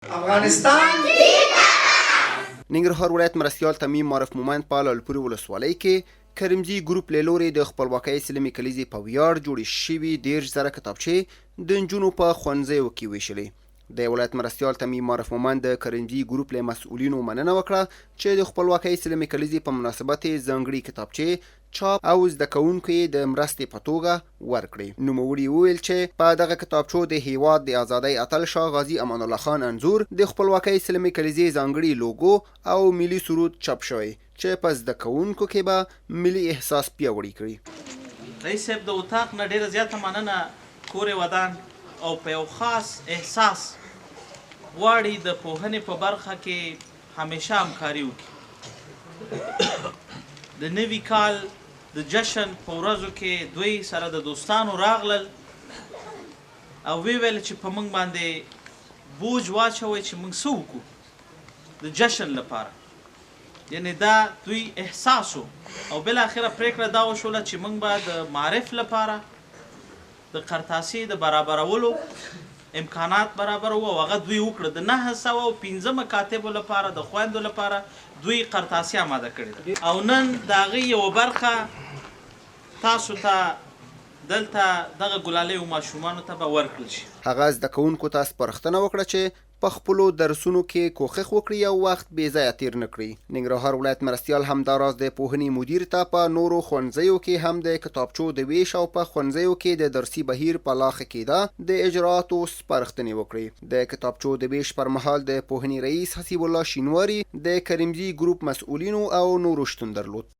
افغانستان ننګرهار ولایت مرستیال تمیم معرف مومند په لالپورې ولسوالۍ کې کرمزي ګروپ له لورې د خپلواکۍ سلمې کلیزې په ویاړ جوړې شوي 10,000 کتابچې د نجونو په ښوونځیو کې ویشلې. د ولایت مرستیال تمیم معرف مومند د کرمزي ګروپ له مسؤلینو مننه وکړه چې د خپلواکۍ سلمې کلیزې په مناسبت یې ځانګړي کتابچې چاپ او زده کوونکو یې د مرستې په توګه ورکړې. نوموړي وویل چې په دغه کتابچو د هیواد د ازادۍ اتل شاه غازي امان الله خان انځور، د خپلواکۍ سلمې کلیزې ځانګړي لوګو او ملي سرود چاپ شوی چې په زده کوونکو کې به ملي احساس پیاوړی کړي. رئیس صاحب د اتاق نه ډېره زیاته مننه. کور ودان او په یو خاص احساس غواړي د پوهنې په برخه کې همیشه همکاري وکړي. د نوي کال د جشن په ورځو کې دوی سره د دوستانو راغلل او ویل چې په موږ باندې بوج واچوئ چې موږ څه وکړو د جشن لپاره. یعنې دا دوی احساس او بالاخره پریکړه دا وشوله چې موږ به د معرف لپاره د قرطاسي د برابرولو امکانات برابرو او هغه دوی وکړه. د 915 مکاتبو لپاره د خویندو لپاره دوی قرطاسي آماده کړې ده او نن د هغې یوه برخه تاسو ته دلته دغه ګلالیو ماشومانو ته به ورکړل شي. هغه زده کوونکو ته سپارښتنه وکړه چې په خپلو درسونو کې کوښښ وکړي او وخت بې ځایه تیر نه کړي. ننګرهار ولایت مرستیال همداراز د پوهنې مدیر ته په نورو ښوونځیو کې هم د کتابچو د ویش او په ښوونځیو کې د درسي بهیر په لاښه کېده د اجرااتو سپارښتنې وکړي. د کتابچو د ویش پر مهال د پوهنې رئیس حسیب الله شینواري، د کرمزي ګروپ مسؤلینو او نورو شتون درلود.